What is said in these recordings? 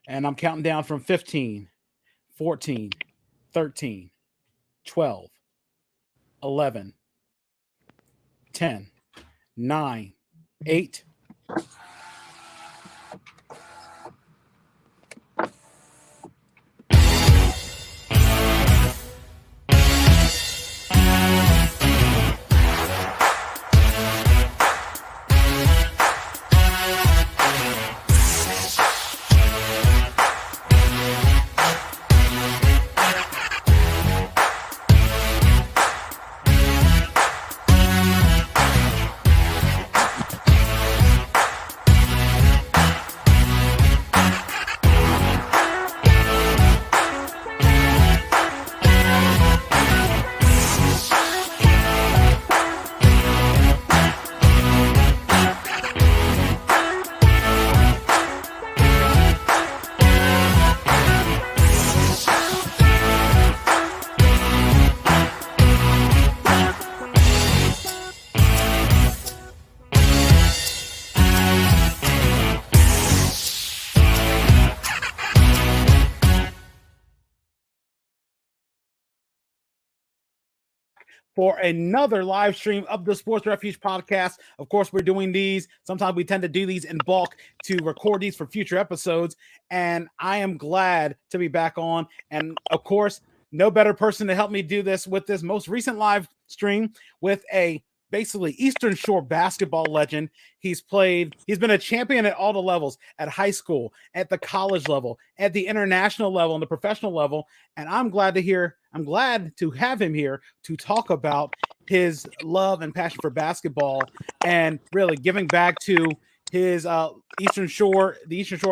And I'm counting down from 15, 14, 13, 12, 11, 10, 9, 8. For another live stream of the Sports Refuge podcast. Of course, we're doing these. Sometimes we tend to do these in bulk to record these for future episodes. And I am glad to be back on. And of course, no better person to help me do this with this most recent live stream with a basically Eastern Shore basketball legend. He's been a champion at all the levels, at high school, at the college level, at the international level, and the professional level. And I'm glad to have him here to talk about his love and passion for basketball and really giving back to his the Eastern Shore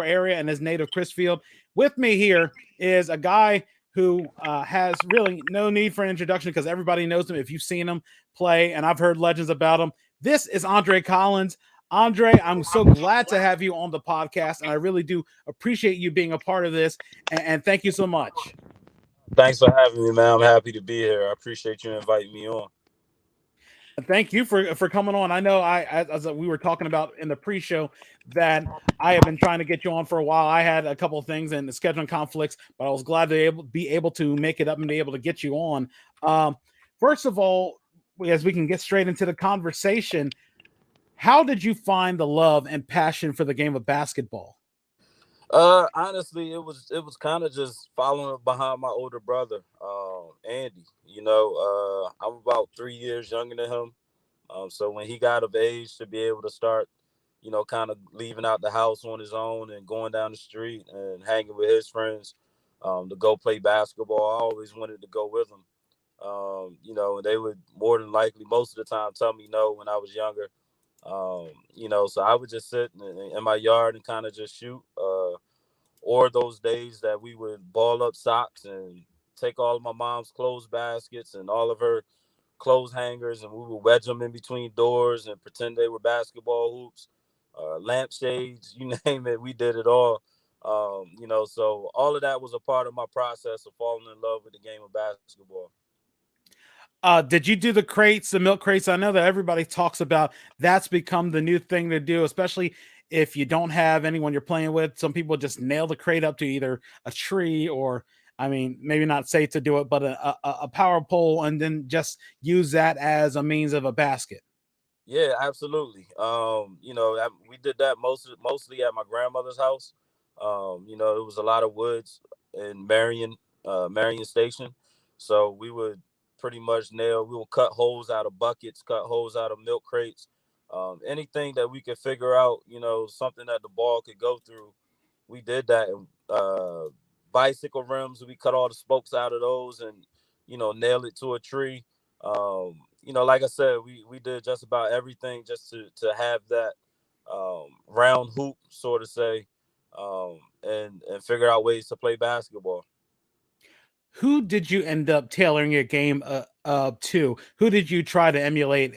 area and his native Chrisville. With me here is a guy who has really no need for an introduction because everybody knows him if you've seen him play, and I've heard legends about him. This is Andre Collins. Andre, I'm so glad to have you on the podcast, and I really do appreciate you being a part of this, and thank you so much. Thanks for having me, man. I'm happy to be here. I appreciate you inviting me on. Thank you for coming on. I know as we were talking about in the pre-show that I have been trying to get you on for a while. I had a couple of things and scheduling conflicts, but I was glad to be able to make it up and be able to get you on. First of all, as we can get straight into the conversation, how did you find the love and passion for the game of basketball? Honestly, it was kind of just following behind my older brother, Andy. I'm about 3 years younger than him. So when he got of age to be able to start, kind of leaving out the house on his own and going down the street and hanging with his friends, to go play basketball, I always wanted to go with him. And they would more than likely most of the time tell me no when I was younger. So I would just sit in my yard and kind of just shoot. Or those days that we would ball up socks and take all of my mom's clothes baskets and all of her clothes hangers, and we would wedge them in between doors and pretend they were basketball hoops, lampshades, you name it. We did it all. So all of that was a part of my process of falling in love with the game of basketball. Did you do the crates, the milk crates? I know that everybody talks about that's become the new thing to do, especially if you don't have anyone you're playing with. Some people just nail the crate up to either a tree or, I mean, maybe not safe to do it, but a power pole, and then just use that as a means of a basket. Yeah, absolutely. We did that mostly at my grandmother's house. It was a lot of woods in Marion Station, so we would pretty much we would cut holes out of buckets, cut holes out of milk crates, anything that we could figure out. Something that the ball could go through. We did that. And bicycle rims, we cut all the spokes out of those and nail it to a tree. Like I said, we did just about everything just to have that round hoop, sort of say, and figure out ways to play basketball. Who did you end up tailoring your game to? Who did you try to emulate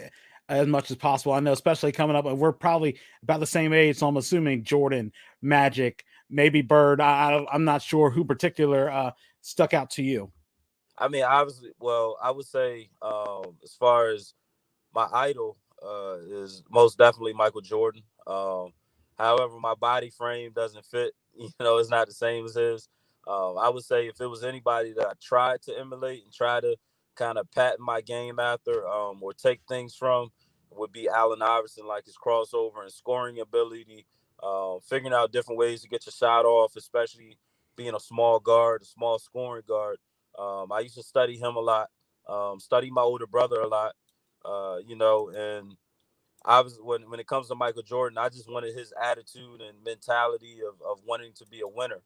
as much as possible? I know, especially coming up, and we're probably about the same age, so I'm assuming Jordan, Magic, maybe Bird. I'm not sure who particular stuck out to you. I mean, obviously, well, I would say as far as my idol is most definitely Michael Jordan. However, my body frame doesn't fit. It's not the same as his. I would say if it was anybody that I tried to emulate and try to kind of patent my game after, or take things from, would be Allen Iverson, like his crossover and scoring ability, figuring out different ways to get your shot off, especially being a small guard, a small scoring guard. I used to study him a lot, study my older brother a lot, and I was when it comes to Michael Jordan, I just wanted his attitude and mentality of wanting to be a winner.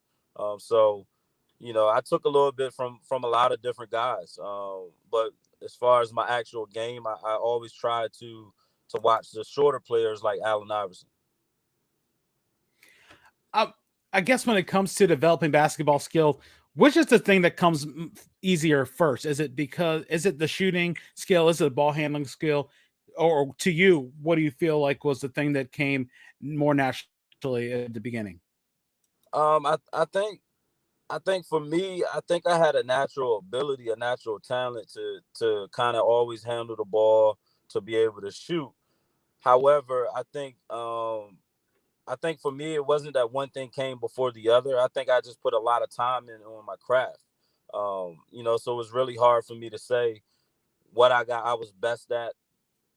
So, I took a little bit from a lot of different guys. But as far as my actual game, I always try to watch the shorter players like Allen Iverson. Uh, I guess when it comes to developing basketball skill, which is the thing that comes easier first? Is it the shooting skill? Is it the ball handling skill? Or to you, what do you feel like was the thing that came more naturally at the beginning? I think for me, I think I had a natural ability, a natural talent to kind of always handle the ball, to be able to shoot. However, I think for me, it wasn't that one thing came before the other. I think I just put a lot of time in on my craft. So it was really hard for me to say what I was best at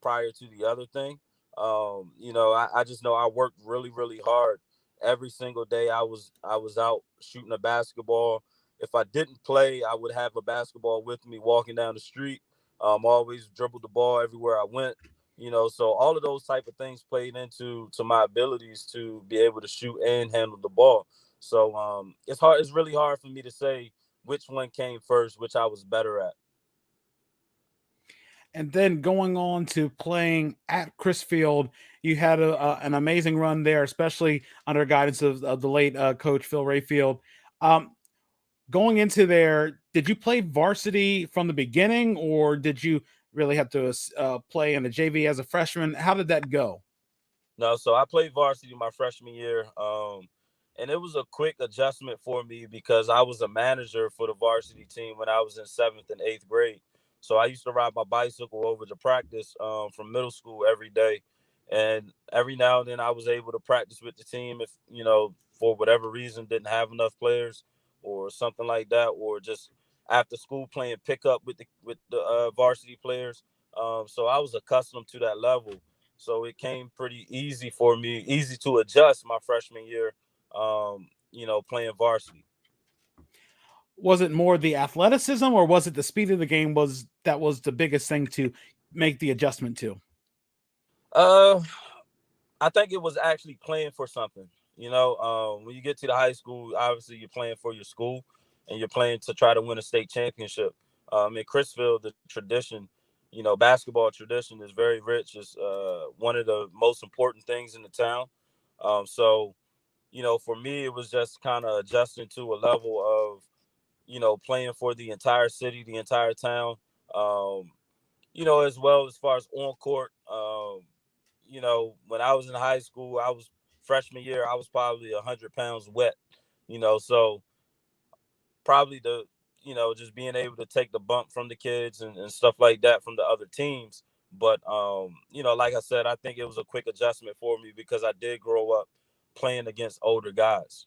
prior to the other thing. I just know I worked really, really hard every single day. I was out shooting a basketball. If I didn't play, I would have a basketball with me walking down the street. Always dribbled the ball everywhere I went. So all of those type of things played into my abilities to be able to shoot and handle the ball. So it's hard. It's really hard for me to say which one came first, which I was better at. And then going on to playing at Chrisfield, you had an amazing run there, especially under guidance of the late coach Phil Rayfield. Um, Going into there, did you play varsity from the beginning, or did you really have to play in the JV as a freshman? How did that go? No, so I played varsity my freshman year, and it was a quick adjustment for me because I was a manager for the varsity team when I was in seventh and eighth grade. So I used to ride my bicycle over to practice from middle school every day, and every now and then I was able to practice with the team if for whatever reason didn't have enough players or something like that, or just after school playing pickup with the varsity players. So I was accustomed to that level, so it came pretty easy for me, easy to adjust my freshman year, playing varsity. Was it more the athleticism, or was it the speed of the game was the biggest thing to make the adjustment to? Uh, I think it was actually playing for something. When you get to the high school, obviously you're playing for your school, and you're playing to try to win a state championship. In Chrisville, the tradition, basketball tradition is very rich. It's one of the most important things in the town. So for me, it was just kind of adjusting to a level of, playing for the entire city, the entire town. Um, as well as far as on court. When I was in high school, I was freshman year, I was probably 100 pounds wet. So probably just being able to take the bump from the kids and stuff like that from the other teams. But like I said, I think it was a quick adjustment for me because I did grow up playing against older guys.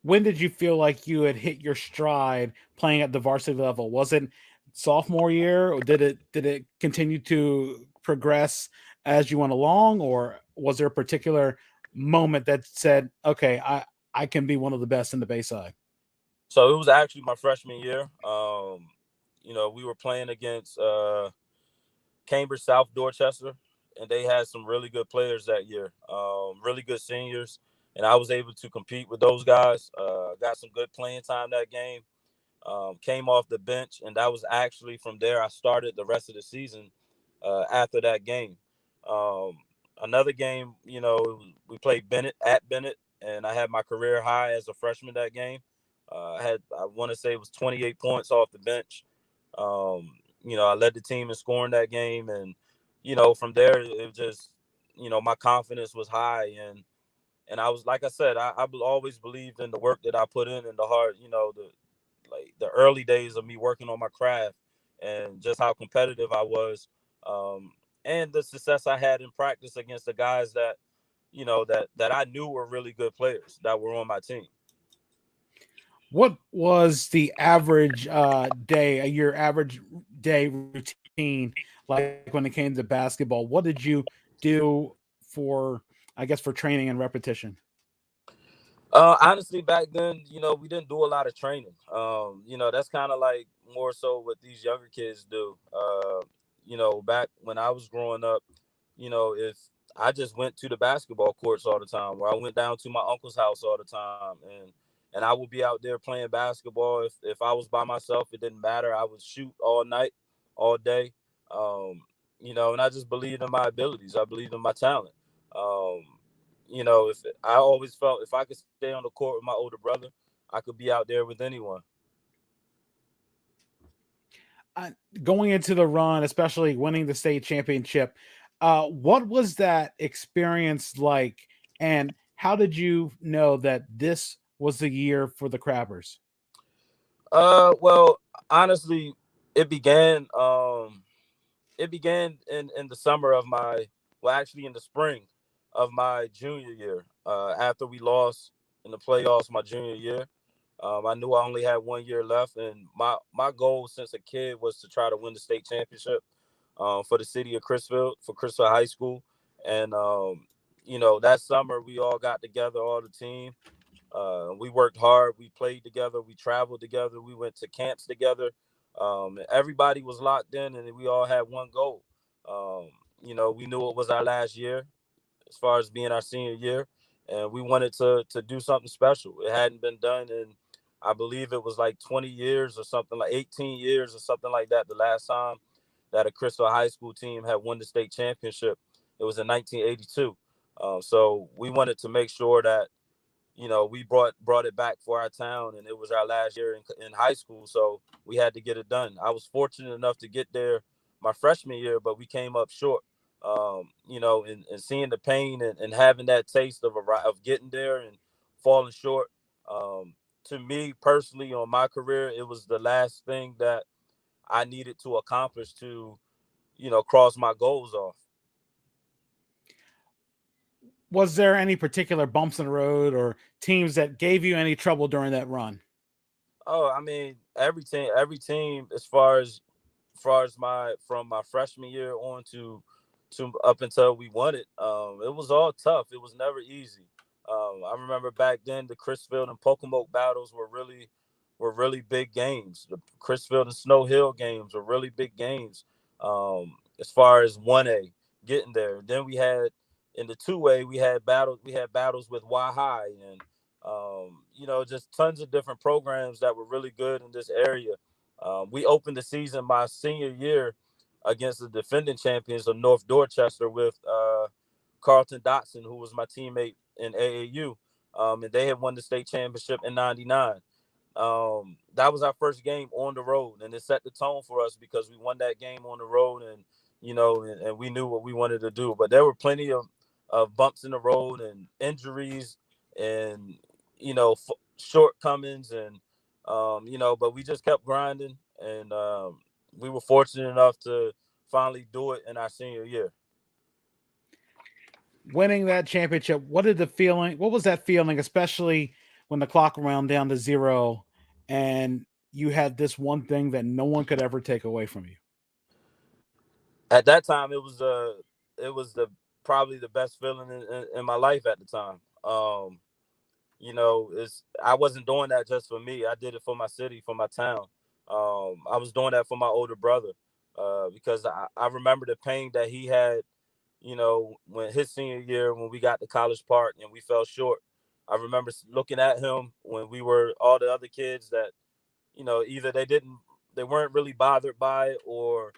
When did you feel like you had hit your stride playing at the varsity level? Was it sophomore year, or did it continue to progress as you went along, or was there a particular moment that said, "Okay, I can be one of the best in the Bayside"? So it was actually my freshman year. We were playing against Cambridge South Dorchester, and they had some really good players that year, really good seniors, and I was able to compete with those guys. Got some good playing time that game. Came off the bench, and that was actually from there I started the rest of the season. After that game, um, another game, we played Bennett at Bennett, and I had my career high as a freshman that game. I want to say it was 28 points off the bench. I led the team in scoring that game, and from there it was just, my confidence was high, and I was, like I said, I always believed in the work that I put in and the hard, the early days of me working on my craft and just how competitive I was, and the success I had in practice against the guys that that I knew were really good players that were on my team. What was the average day, your average day routine like when it came to basketball? What did you do for, I guess, for training and repetition? Honestly, back then, we didn't do a lot of training. That's kind of like more so what these younger kids do. Back when I was growing up, if I just went to the basketball courts all the time, where I went down to my uncle's house all the time, and I would be out there playing basketball. If I was by myself, it didn't matter. I would shoot all night, all day. Um, and I just believed in my abilities. I believed in my talent. Um, if I always felt if I could stay on the court with my older brother, I could be out there with anyone. Going into the run, especially winning the state championship, what was that experience like? And how did you know that this was the year for the Crabbers? Well, honestly, it began. It began in the summer of my, well, actually in the spring of my junior year. After we lost in the playoffs my junior year, I knew I only had 1 year left, and my goal since a kid was to try to win the state championship for the city of Chrisville, for Chrisville High School. And that summer we all got together, all the team. We worked hard. We played together. We traveled together. We went to camps together. Everybody was locked in, and we all had one goal. Um, we knew it was our last year, as far as being our senior year, and we wanted to do something special. It hadn't been done in, I believe it was like 20 years or something, like 18 years or something like that. The last time that a Crystal High School team had won the state championship, it was in 1982. So we wanted to make sure that we brought it back for our town, and it was our last year in high school, so we had to get it done. I was fortunate enough to get there my freshman year, but we came up short. And seeing the pain and having that taste of getting there and falling short. To me personally, on my career, it was the last thing that I needed to accomplish to, cross my goals off. Was there any particular bumps in the road or teams that gave you any trouble during that run? Oh, I mean, every team, as far as my from my freshman year on to up until we won it, it was all tough. It was never easy. I remember back then the Chrisville and Pocomoke battles were really big games. The Chrisville and Snow Hill games were really big games. As far as 1A getting there, then we had in the 2A we had battles with Y High and just tons of different programs that were really good in this area. We opened the season my senior year against the defending champions of North Dorchester with Carlton Dotson, who was my teammate in AAU. And they had won the state championship in '99. That was our first game on the road, and it set the tone for us because we won that game on the road, and and we knew what we wanted to do. But there were plenty of bumps in the road and injuries and shortcomings and but we just kept grinding, and we were fortunate enough to finally do it in our senior year. Winning that championship, what was that feeling, especially when the clock ran down to zero and you had this one thing that no one could ever take away from you? At that time, it was the probably the best feeling in my life at the time. It's I wasn't doing that just for me. I did it for my city, for my town. I was doing that for my older brother, because I remember the pain that he had, when his senior year, when we got to College Park and we fell short. I remember looking at him when we were all the other kids that, either they weren't really bothered by it, or,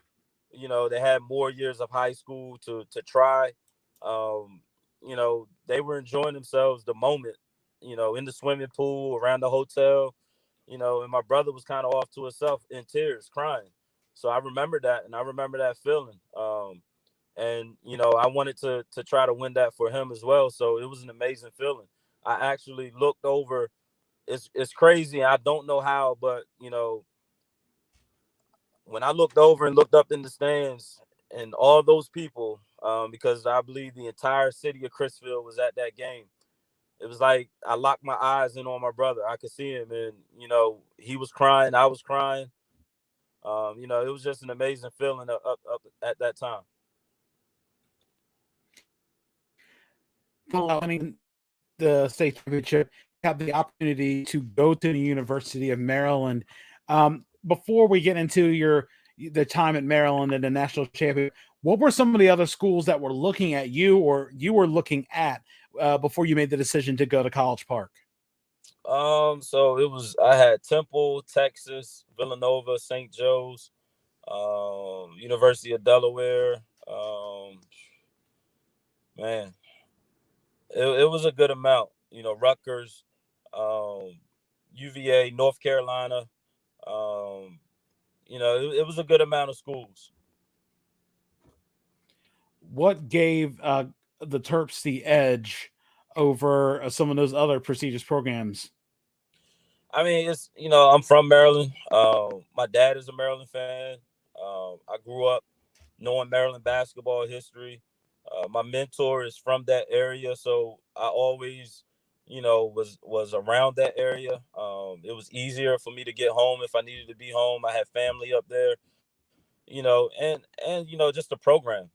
they had more years of high school to try. They were enjoying themselves the moment, in the swimming pool, around the hotel, and my brother was kind of off to himself in tears, crying. So I remember that, and I remember that feeling. And I wanted to try to win that for him as well. So it was an amazing feeling. I actually looked over. It's crazy. I don't know how, but when I looked over and looked up in the stands and all those people, because I believe the entire city of Chrisville was at that game. It was like I locked my eyes in on my brother. I could see him, and he was crying, I was crying. It was just an amazing feeling up at that time. The state championship, have the opportunity to go to the University of Maryland. Before we get into the time at Maryland and the national champion, what were some of the other schools that were looking at you or you were looking at before you made the decision to go to College Park? So I had Temple, Texas, Villanova, St. Joe's, University of Delaware. Man, it was a good amount. Rutgers, UVA, North Carolina. It was a good amount of schools. What gave the Terps the edge over some of those other prestigious programs? I mean, I'm from Maryland. My dad is a Maryland fan. I grew up knowing Maryland basketball history. My mentor is from that area, so I always, was around that area. It was easier for me to get home if I needed to be home. I had family up there, and just the program.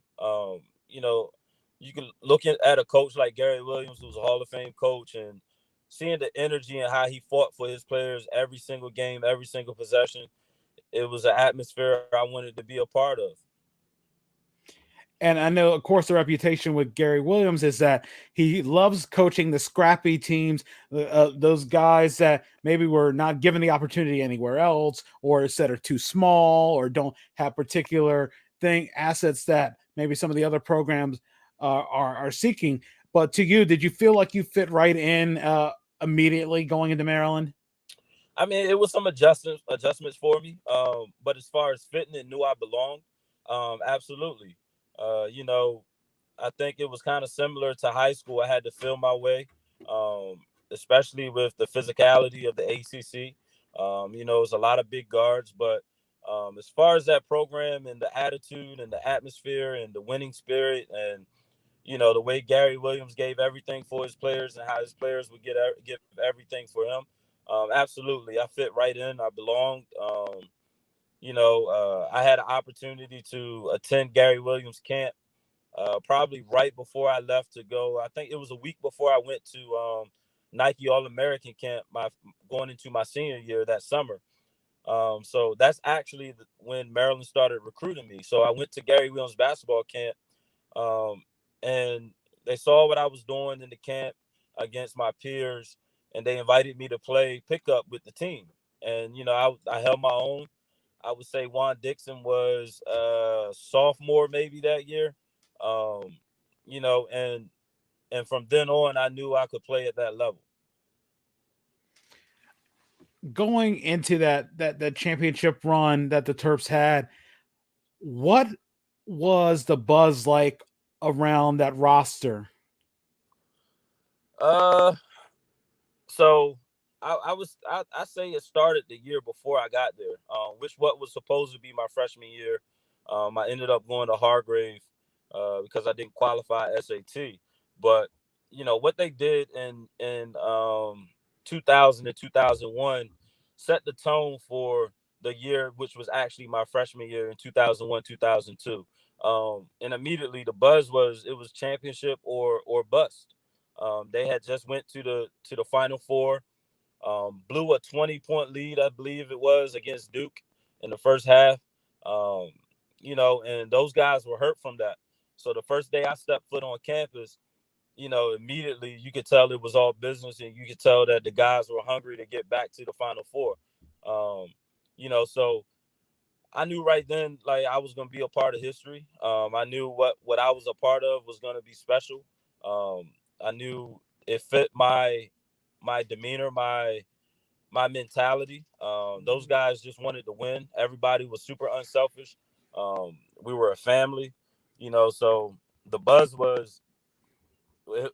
You know, you can look at a coach like Gary Williams, who's a Hall of Fame coach, and seeing the energy and how he fought for his players every single game, every single possession. It was an atmosphere I wanted to be a part of. And I know, of course, the reputation with Gary Williams is that he loves coaching the scrappy teams, those guys that maybe were not given the opportunity anywhere else, or that are too small, or don't have particular assets that maybe some of the other programs are seeking. But to you, did you feel like you fit right in immediately going into Maryland? I mean, it was some adjustments for me. But as far as fitting and knew I belonged, absolutely. You know, I think it was kind of similar to high school. I had to feel my way, um, especially with the physicality of the ACC. It's a lot of big guards, but as far as that program and the attitude and the atmosphere and the winning spirit and the way Gary Williams gave everything for his players and how his players would give everything for him. Absolutely, I fit right in. I belonged. I had an opportunity to attend Gary Williams camp probably right before I left to go. I think it was a week before I went to Nike All American camp, going into my senior year that summer. So that's actually when Maryland started recruiting me. So I went to Gary Williams basketball camp, um, and they saw what I was doing in the camp against my peers, and they invited me to play pickup with the team. And I held my own. I would say Juan Dixon was sophomore maybe that year. Um, and from then on, I knew I could play at that level. Going into that championship run that the Terps had, what was the buzz like around that roster? Uh, so I say it started the year before I got there, which what was supposed to be my freshman year. I ended up going to Hargrave because I didn't qualify SAT. But what they did in 2000 and 2001 set the tone for the year, which was actually my freshman year in 2001 2002. And immediately the buzz was it was championship or bust. They had just went to the Final Four, blew a 20-point lead, I believe it was, against Duke in the first half. Um, and those guys were hurt from that. So the first day I stepped foot on campus, immediately you could tell it was all business, and you could tell that the guys were hungry to get back to the Final Four. So I knew right then, like, I was going to be a part of history. I knew what I was a part of was going to be special. I knew it fit my demeanor, my mentality. Those guys just wanted to win. Everybody was super unselfish. We were a family, so the buzz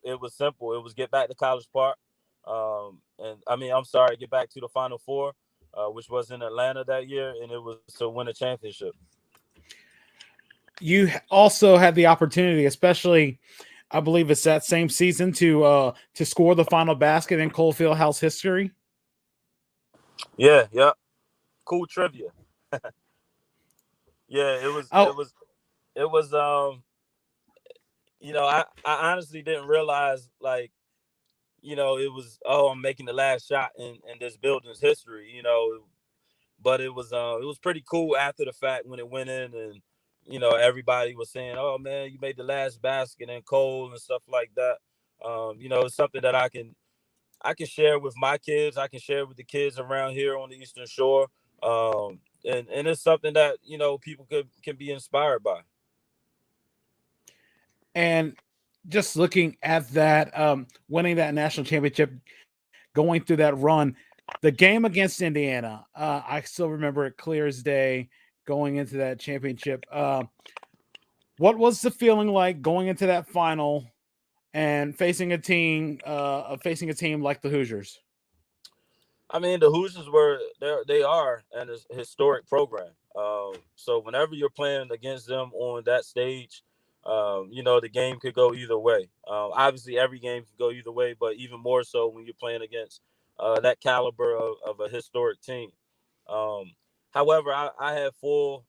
it was simple. It was get back to College Park. And I mean, I'm sorry, get back to the Final Four, which was in Atlanta that year, and it was to win a championship. You also had the opportunity, especially I believe it's that same season, to score the final basket in Cole Fieldhouse history. Yeah, yeah. Cool trivia. Yeah, it was it Oh, was it was I honestly didn't realize, like, it was, oh, I'm making the last shot in this building's history, but it was pretty cool after the fact when it went in, and everybody was saying, "Oh man, you made the last basket," and Cole and stuff like that. It's something that I can share with my kids. I can share with the kids around here on the Eastern Shore. And it's something that people can be inspired by. and just looking at that, winning that national championship, going through that run, the game against Indiana, I still remember it clear as day. Going into that championship, what was the feeling like going into that final and facing a team like the Hoosiers? I mean, the Hoosiers they are an historic program. So whenever you're playing against them on that stage, the game could go either way. Obviously, every game can go either way, but even more so when you're playing against that caliber of a historic team. Um, However, I have full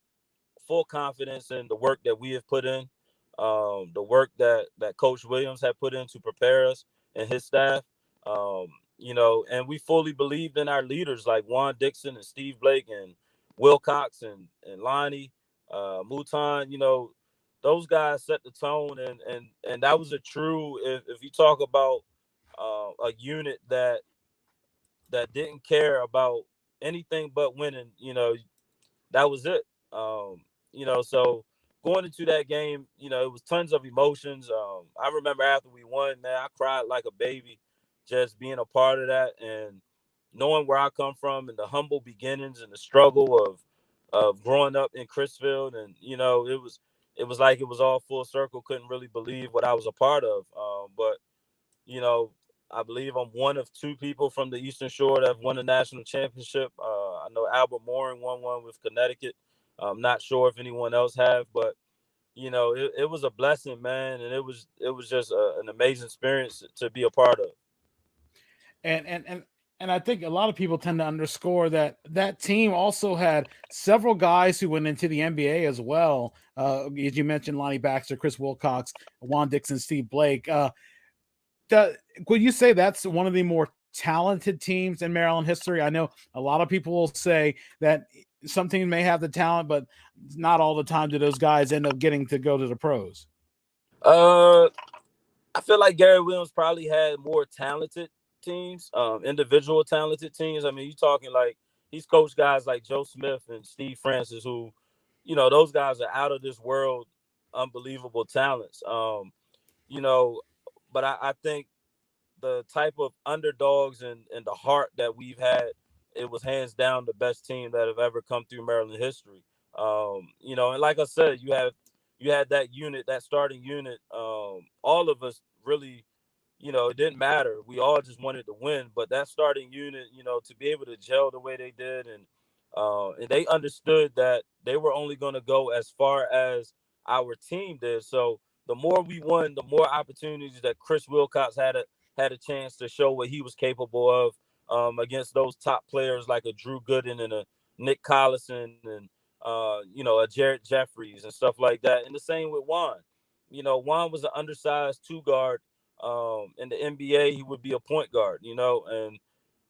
confidence in the work that we have put in, the work that Coach Williams had put in to prepare us and his staff. Um, and we fully believed in our leaders like Juan Dixon and Steve Blake and Will Cox and Lonnie, Mouton. Those guys set the tone, and that was a true. If you talk about a unit that didn't care about anything but winning, that was it. So going into that game, it was tons of emotions. I remember after we won, man, I cried like a baby, just being a part of that and knowing where I come from and the humble beginnings and the struggle of growing up in Chrisville, and it was like it was all full circle. Couldn't really believe what I was a part of. But you know, I believe I'm one of two people from the Eastern Shore that have won a national championship. I know Albert Mooring won one with Connecticut. I'm not sure if anyone else have, but it was a blessing, man, and it was just an amazing experience to be a part of. And I think a lot of people tend to underscore that that team also had several guys who went into the NBA as well. As you mentioned, Lonnie Baxter, Chris Wilcox, Juan Dixon, Steve Blake. That, would you say that's one of the more talented teams in Maryland history? I know a lot of people will say that some teams may have the talent, but not all the time do those guys end up getting to go to the pros. Uh, I feel like Gary Williams probably had more talented teams, individual talented teams. I mean, you talking like he's coached guys like Joe Smith and Steve Francis, who, those guys are out of this world, unbelievable talents. You know, but I think the type of underdogs and the heart that we've had, it was hands down the best team that have ever come through Maryland history. And like I said, you had that unit, that starting unit. All of us really, it didn't matter. We all just wanted to win. But that starting unit, to be able to gel the way they did, and they understood that they were only going to go as far as our team did. So the more we won, the more opportunities that Chris Wilcox had a chance to show what he was capable of, against those top players like a Drew Gooden and a Nick Collison and a Jared Jeffries and stuff like that. And the same with Juan. Juan was an undersized two guard. In the NBA, he would be a point guard. And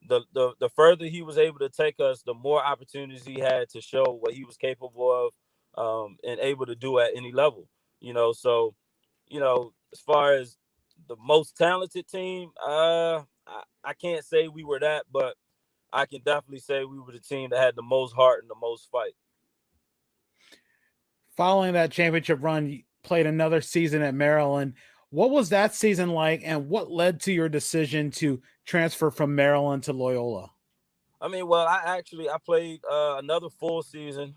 the further he was able to take us, the more opportunities he had to show what he was capable of, and able to do at any level. So as far as the most talented team, I can't say we were that, but I can definitely say we were the team that had the most heart and the most fight. Following that championship run, you played another season at Maryland. What was that season like, and what led to your decision to transfer from Maryland to Loyola? I mean, well, I played another full season.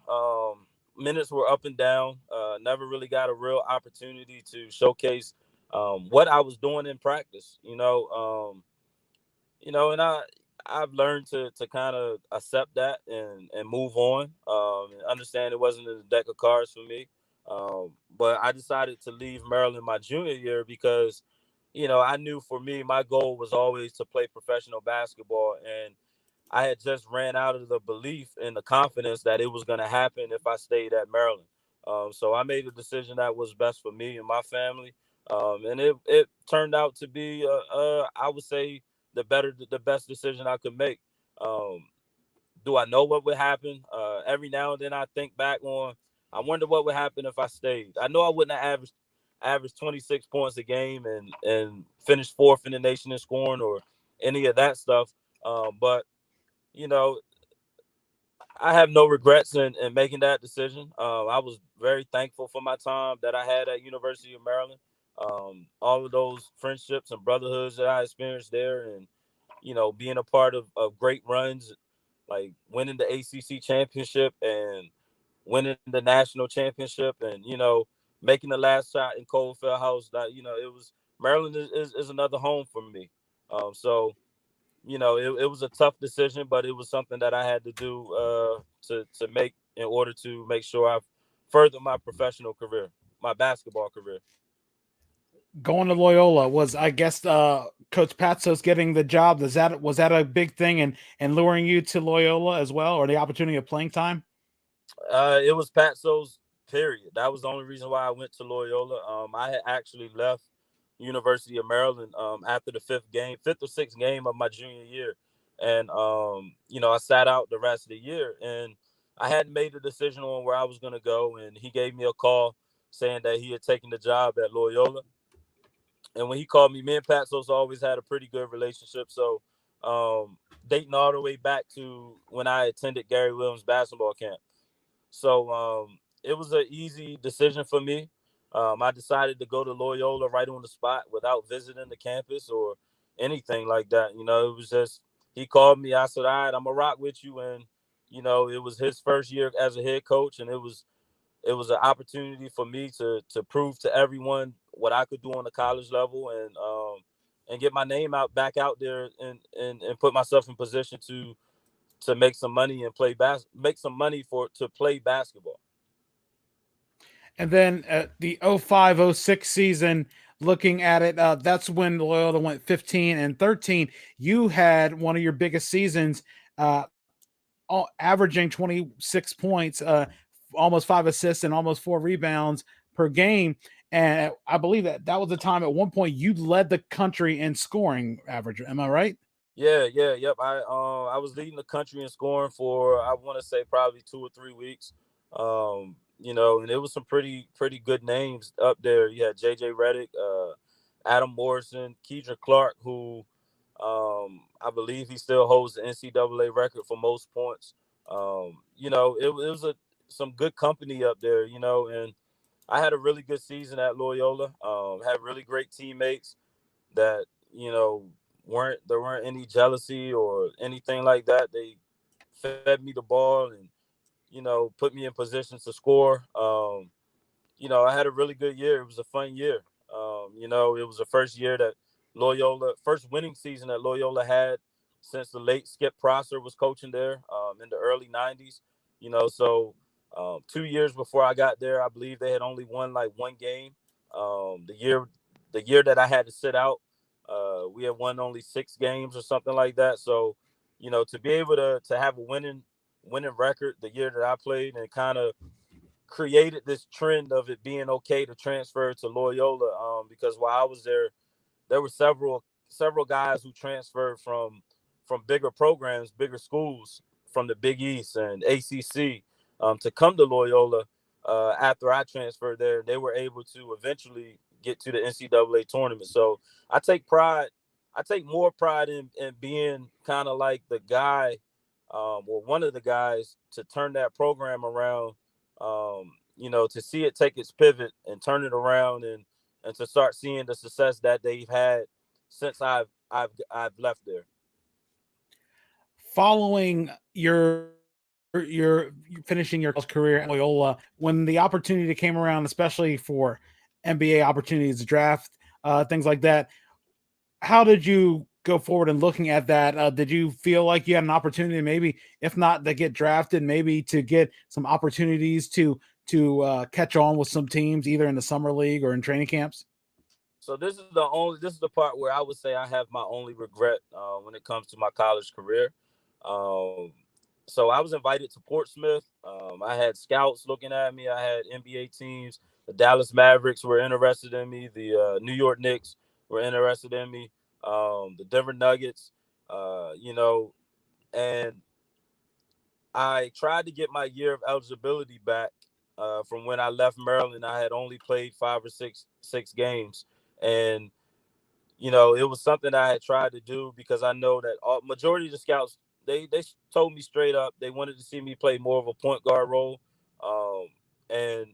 Minutes were up and down. Never really got a real opportunity to showcase what I was doing in practice. And I've learned to kind of accept that and move on, and understand it wasn't a deck of cards for me. But I decided to leave Maryland my junior year because, I knew for me, my goal was always to play professional basketball. And I had just ran out of the belief and the confidence that it was going to happen if I stayed at Maryland. So I made a decision that was best for me and my family. And it turned out to be, I would say, the best decision I could make. Um, do I know what would happen? Every now and then I think back on, I wonder what would happen if I stayed. I know I wouldn't have averaged 26 points a game and finished fourth in the nation in scoring or any of that stuff. But you know, I have no regrets in making that decision. I was very thankful for my time that I had at University of Maryland. All of those friendships and brotherhoods that I experienced there, and being a part of great runs, like winning the ACC championship and winning the national championship, and making the last shot in Cole Fieldhouse. That it was Maryland is another home for me. So it was a tough decision, but it was something that I had to do to make in order to make sure I further my professional career, my basketball career. Going to Loyola was, I guess, Coach Patsos getting the job. Was that a big thing and luring you to Loyola as well, or the opportunity of playing time? It was Patso's period. That was the only reason why I went to Loyola. I had actually left University of Maryland after the fifth or sixth game of my junior year, and I sat out the rest of the year, and I hadn't made a decision on where I was going to go, and he gave me a call saying that he had taken the job at Loyola. And when he called me and Patsos always had a pretty good relationship. So, dating all the way back to when I attended Gary Williams basketball camp. So it was an easy decision for me. I decided to go to Loyola right on the spot without visiting the campus or anything like that. It was just he called me. I said, "All right, I'm gonna rock with you." And it was his first year as a head coach, and it was an opportunity for me to prove to everyone what I could do on the college level, and get my name back out there, and put myself in position to make some money and make some money to play basketball. And then the 05-06 season, looking at it, that's when Loyola went 15-13. You had one of your biggest seasons, uh, averaging 26 points, almost 5 assists, and almost 4 rebounds per game. And I believe that was the time at one point you led the country in scoring average. Am I right? Yeah, yeah, yep. I was leading the country in scoring for, I want to say, probably 2 or 3 weeks. And it was some pretty good names up there. You had JJ Redick, Adam Morrison, Keidra Clark, who I believe he still holds the NCAA record for most points. It was some good company up there. And I had a really good season at Loyola. Had really great teammates that there weren't any jealousy or anything like that. They fed me the ball and put me in positions to score. I had a really good year. It was a fun year. It was the first winning season that Loyola had since the late Skip Prosser was coaching there in the early '90s. So 2 years before I got there, I believe they had only won like one game. The year that I had to sit out, we had won only 6 games or something like that. So, to be able to have a winning record the year that I played, and kind of created this trend of it being okay to transfer to Loyola. Because while I was there were several guys who transferred from bigger programs, bigger schools, from the Big East and ACC, to come to Loyola after I transferred there. They were able to eventually get to the NCAA tournament. So I take pride. I take more pride in being kind of like the guy, or one of the guys, to turn that program around. To see it take its pivot and turn it around, and to start seeing the success that they've had since I've left there. Following your finishing your career at Loyola, when the opportunity came around, especially for NBA opportunities, draft, things like that, how did you go forward in looking at that? Did you feel like you had an opportunity, maybe if not to get drafted, maybe to get some opportunities to to catch on with some teams, either in the summer league or in training camps? So this is the part where I would say I have my only regret when it comes to my college career. Um, so I was invited to Portsmouth. I had scouts looking at me. I had NBA teams. The Dallas Mavericks were interested in me. The New York Knicks were interested in me. The Denver Nuggets, you know, and I tried to get my year of eligibility back from when I left Maryland. I had only played five or six games, and it was something I had tried to do because I know that majority of the scouts they told me straight up they wanted to see me play more of a point guard role, and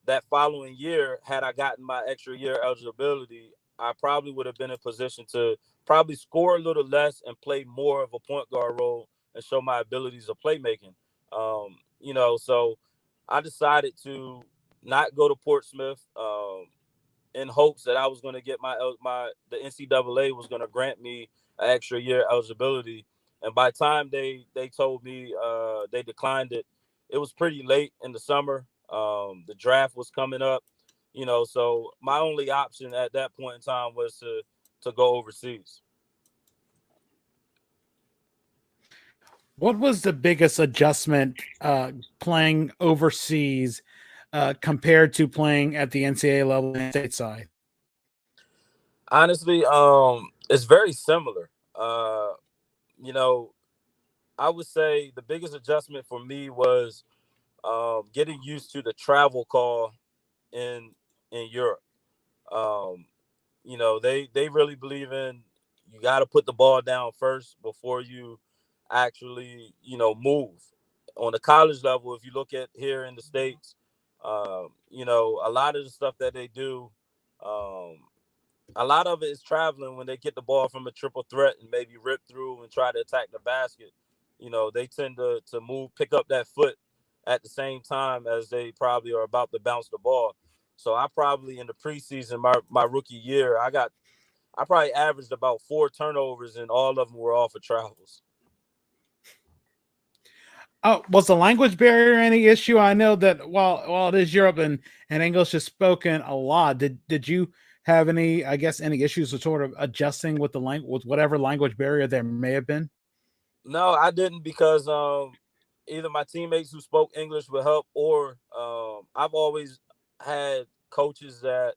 that following year, had I gotten my extra year eligibility, I probably would have been in position to probably score a little less and play more of a point guard role and show my abilities of playmaking. So I decided to not go to Portsmouth in hopes that I was going to get the NCAA was going to grant me an extra year eligibility. And by the time they told me they declined it, it was pretty late in the summer. The draft was coming up, so my only option at that point in time was to go overseas. What was the biggest adjustment playing overseas compared to playing at the NCAA level and stateside? Honestly, it's very similar. You know, I would say the biggest adjustment for me was getting used to the travel call in Europe. Um, they really believe in you got to put the ball down first before you actually move. On the college level, if you look at here in the States, a lot of the stuff that they do, um, a lot of it is traveling when they get the ball from a triple threat and maybe rip through and try to attack the basket. They tend to move, pick up that foot at the same time as they probably are about to bounce the ball. So I probably in the preseason, my rookie year, I probably averaged about 4 turnovers and all of them were off of travels. Oh, was the language barrier any issue? I know that while it is Europe and English is spoken a lot, did you have any, I guess, any issues with sort of adjusting with the with whatever language barrier there may have been? No, I didn't because either my teammates who spoke English would help, or I've always had coaches that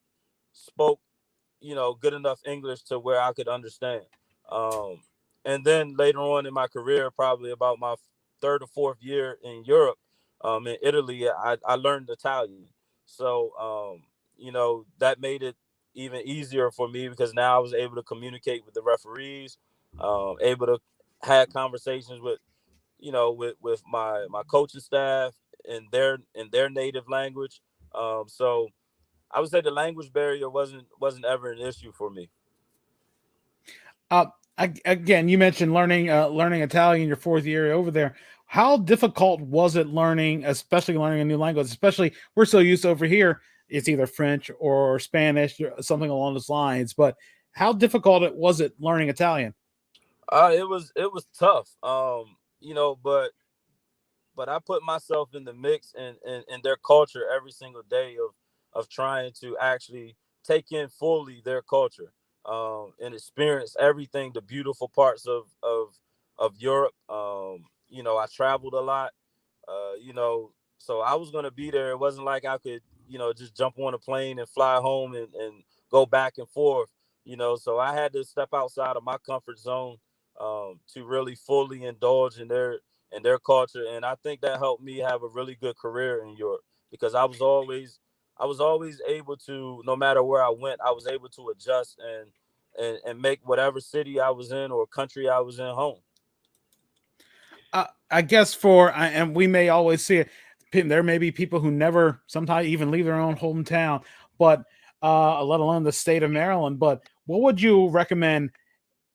spoke, good enough English to where I could understand. Um, and then later on in my career, probably about my third or fourth year in Europe, in Italy, I learned Italian. So, that made it even easier for me because now I was able to communicate with the referees, able to have conversations with, with my coaching staff in their native language. So I would say the language barrier wasn't ever an issue for me. Uh, Again, you mentioned learning Italian your fourth year over there. How difficult was it learning, especially learning a new language? Especially, we're so used to over here, it's either French or Spanish or something along those lines. But how difficult was it learning Italian? It was tough. But I put myself in the mix and their culture every single day of trying to actually take in fully their culture, and experience everything, the beautiful parts of Europe. I traveled a lot, so I was gonna be there. It wasn't like I could, just jump on a plane and fly home and go back and forth. So I had to step outside of my comfort zone to really fully indulge in their culture, and I think that helped me have a really good career in Europe because I was always able to, no matter where I went, I was able to adjust and make whatever city I was in or country I was in home. I guess and we may always see it. There may be people who never, sometimes even leave their own hometown, but let alone the state of Maryland. But what would you recommend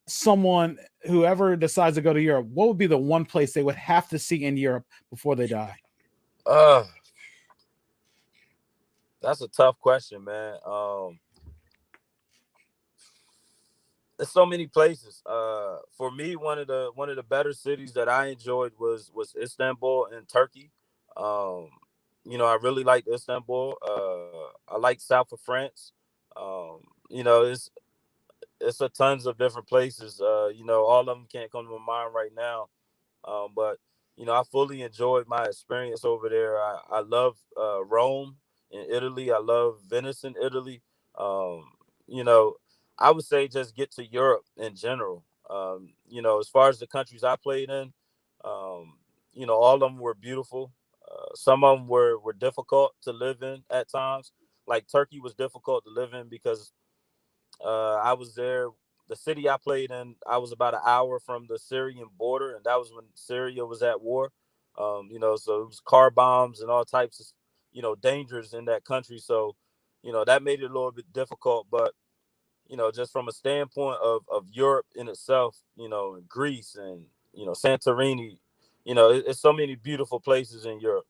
someone whoever decides to go to Europe? What would be the one place they would have to see in Europe before they die? Uh, that's a tough question, man. There's so many places. For me, one of the better cities that I enjoyed was Istanbul in Turkey. Um, I really like Istanbul. I like south of France. Um, it's a tons of different places. All of them can't come to my mind right now. But I fully enjoyed my experience over there. I love Rome in Italy. I love Venice in Italy. Um, you know, I would say just get to Europe in general. As far as the countries I played in, um, all of them were beautiful. Some of them were difficult to live in at times. Like Turkey was difficult to live in because I was there. The city I played in, I was about an hour from the Syrian border, and that was when Syria was at war. So it was car bombs and all types of, dangers in that country. So, that made it a little bit difficult. But, just from a standpoint of Europe in itself, and Greece and, Santorini, it's so many beautiful places in Europe.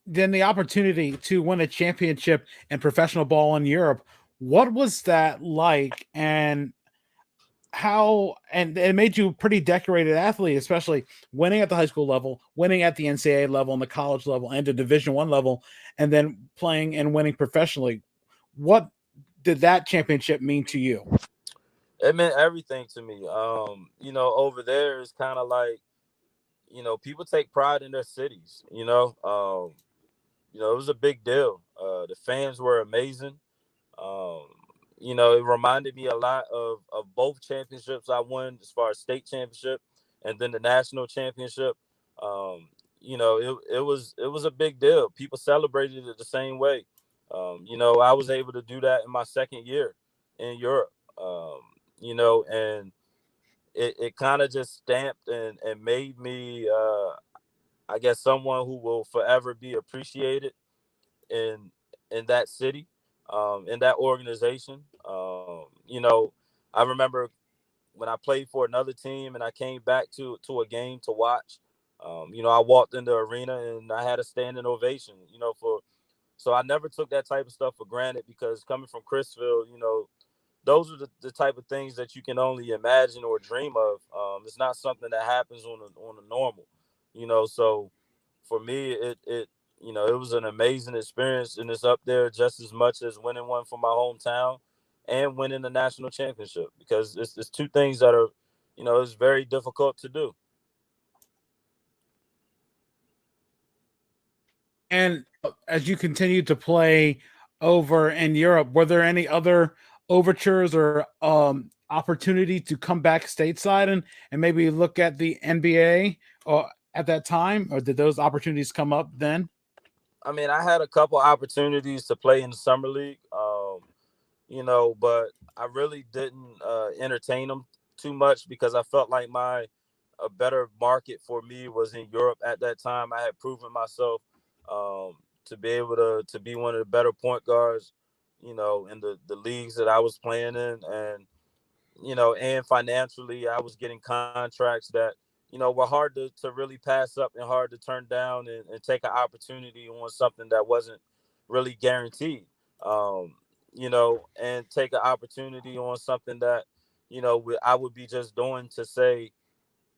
Then the opportunity to win a championship in professional ball in Europe. What was that like, and how? And it made you a pretty decorated athlete, especially winning at the high school level, winning at the NCAA level, and the college level, and the Division One level, and then playing and winning professionally. What did that championship mean to you? It meant everything to me. Over there it's kind of like, people take pride in their cities. It was a big deal. The fans were amazing. Um, it reminded me a lot of both championships I won, as far as state championship and then the national championship. It was a big deal. People celebrated it the same way. I was able to do that in my second year in Europe. And it kind of just stamped and made me, I guess, someone who will forever be appreciated in in that city, in that organization. I remember when I played for another team and I came back to a game to watch. I walked in the arena and I had a standing ovation. So I never took that type of stuff for granted, because coming from Chrisville, those are the type of things that you can only imagine or dream of. It's not something that happens on a normal, So for me, it was an amazing experience, and it's up there just as much as winning one for my hometown and winning the national championship, because it's two things that are, it's very difficult to do. And as you continue to play over in Europe, were there any other overtures or opportunity to come back stateside and maybe look at the NBA or at that time, or did those opportunities come up then? I mean, I had a couple opportunities to play in the summer league. But I really didn't entertain them too much, because I felt like a better market for me was in Europe at that time. I had proven myself, to be able to be one of the better point guards, in the leagues that I was playing in, and financially I was getting contracts that, were hard to really pass up and hard to turn down, and take an opportunity on something that wasn't really guaranteed. Um, and take an opportunity on something that, I would be just doing to say,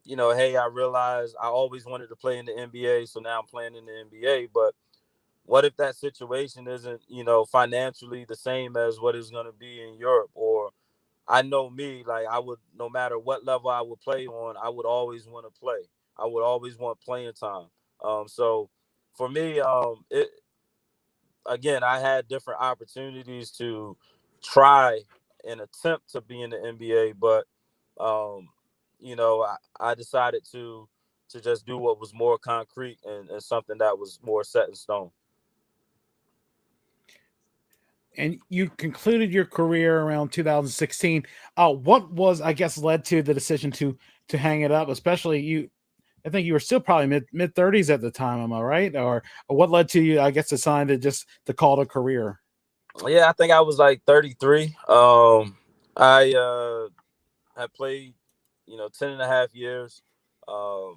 hey, I realized I always wanted to play in the NBA, so now I'm playing in the NBA. But what if that situation isn't, financially the same as what it's going to be in Europe? Or I know me, like, I would, no matter what level I would play on, I would always want to play. I would always want playing time. So for me, again, I had different opportunities to try and attempt to be in the NBA, but um, I decided to just do what was more concrete, and something that was more set in stone. And you concluded your career around 2016. What was, I guess, led to the decision to hang it up? Especially you, I think you were still probably mid 30s at the time. Am I right? Or what led to you, I guess, decide to call it a career? Yeah, I think I was like 33. I had played, 10 and a half years. Um,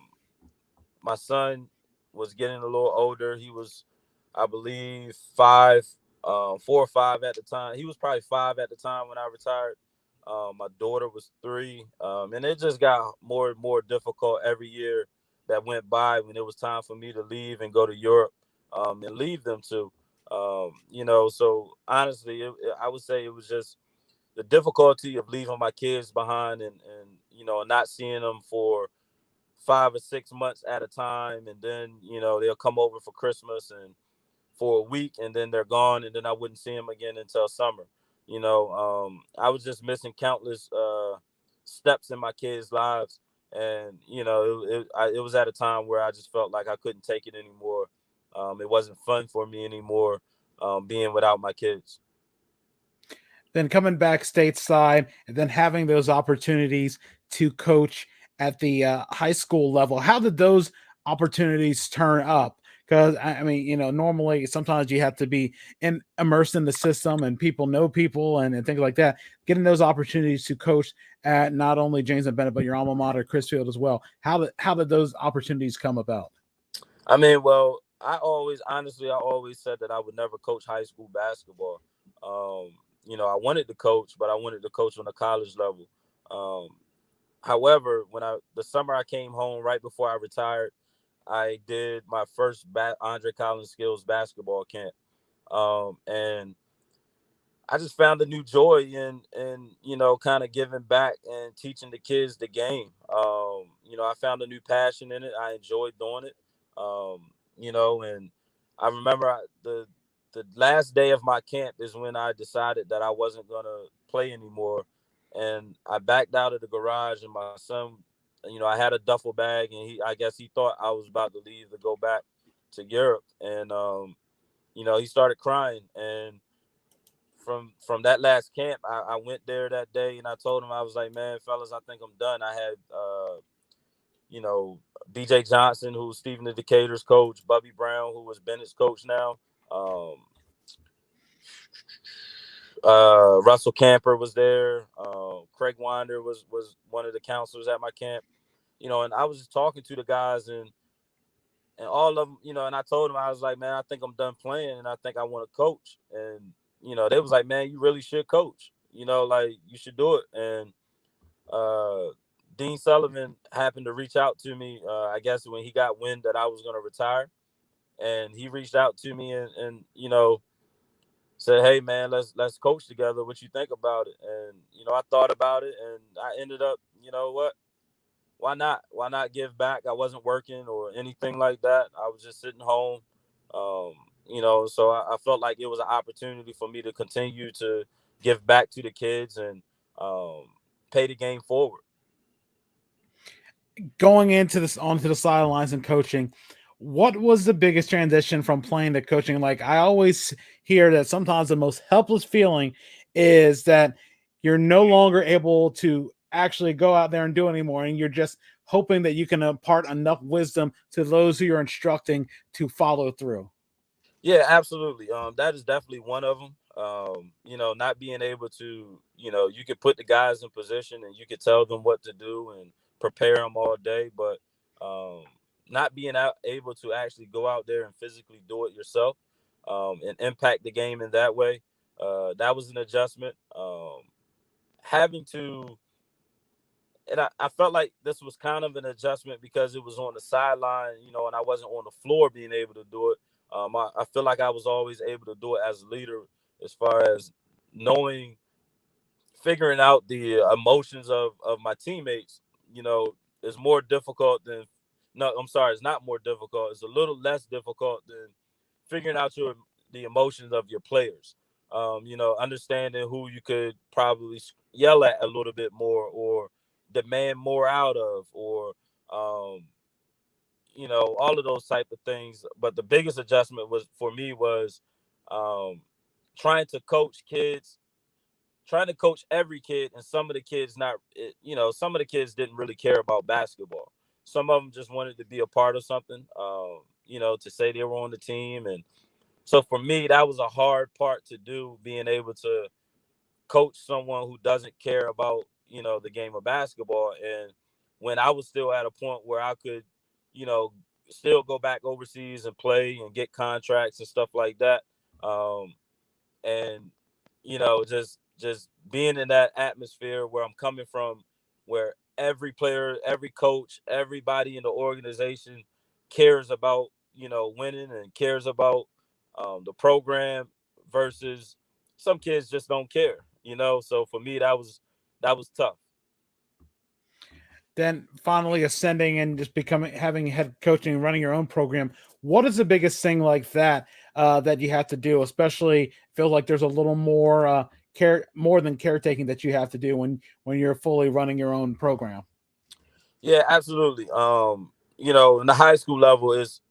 my son was getting a little older. He was, I believe, 4 or 5 at the time. He was probably 5 at the time when I retired. My daughter was 3, and it just got more and more difficult every year that went by when it was time for me to leave and go to Europe, and leave them to. So honestly, I would say it was just the difficulty of leaving my kids behind, and not seeing them for 5 or 6 months at a time, and then they'll come over for Christmas and for a week, and then they're gone, and then I wouldn't see them again until summer. I was just missing countless steps in my kids' lives, and it was at a time where I just felt like I couldn't take it anymore. It wasn't fun for me anymore, being without my kids. Then coming back stateside and then having those opportunities to coach at the high school level. How did those opportunities turn up? Because I mean, normally sometimes you have to be immersed in the system and people know people and things like that. Getting those opportunities to coach at not only James and Bennett but your alma mater, Chrisville as well. How did those opportunities come about? I mean, well, I always said that I would never coach high school basketball. I wanted to coach, but I wanted to coach on the college level. Um, However, the summer I came home right before I retired, I did my first Andre Collins skills basketball camp, and I just found a new joy in kind of giving back and teaching the kids the game. I found a new passion in it. I enjoyed doing it. And I remember the last day of my camp is when I decided that I wasn't gonna play anymore, and I backed out of the garage. And my son, I had a duffel bag, and I guess he thought I was about to leave to go back to Europe, and he started crying. And from that last camp, I went there that day, and I told him, I was like, man, fellas, I think I'm done. I had you know, BJ Johnson, who's Stephen the Decatur's coach, Bubby Brown, who was Bennett's coach now. Um, Russell Camper was there. Craig Winder was one of the counselors at my camp. And I was just talking to the guys, and all of them, and I told them, I was like, man, I think I'm done playing, and I think I want to coach. And they was like, man, you really should coach. Like, you should do it. And uh, Dean Sullivan happened to reach out to me, I guess, when he got wind that I was going to retire, and he reached out to me and said, hey man, let's coach together. What you think about it? And I thought about it, and I ended up, what? Why not give back? I wasn't working or anything like that. I was just sitting home. So I felt like it was an opportunity for me to continue to give back to the kids and um, pay the game forward. Going into this onto the sidelines and coaching, what was the biggest transition from playing to coaching? Like, I always hear that sometimes the most helpless feeling is that you're no longer able to actually go out there and do anymore, and you're just hoping that you can impart enough wisdom to those who you're instructing to follow through. Yeah, absolutely. That is definitely one of them. Not being able to, you could put the guys in position and you could tell them what to do and prepare them all day, but um, not being able to actually go out there and physically do it yourself, and impact the game in that way. That was an adjustment. Having to and I felt like this was kind of an adjustment because it was on the sideline, and I wasn't on the floor being able to do it. I feel like I was always able to do it as a leader, as far as knowing, figuring out the emotions of my teammates. Is more difficult than, no, I'm sorry, it's not more difficult. It's a little less difficult than figuring out the emotions of your players. Understanding who you could probably yell at a little bit more, or demand more out of, or all of those type of things. But the biggest adjustment was for me was um, trying to coach kids, trying to coach every kid, and some of the kids not, some of the kids didn't really care about basketball. Some of them just wanted to be a part of something, to say they were on the team. And so for me, that was a hard part to do, being able to coach someone who doesn't care about, the game of basketball. And when I was still at a point where I could, you know, still go back overseas and play and get contracts and stuff like that. And just being in that atmosphere where I'm coming from, where every player, every coach, everybody in the organization cares about, winning and cares about the program versus some kids just don't care. So for me, that was tough. Then finally ascending and just becoming having head coaching and running your own program. What is the biggest thing like that that you have to do? Especially feel like there's a little more more than caretaking that you have to do when you're fully running your own program. Yeah, absolutely. In the high school level is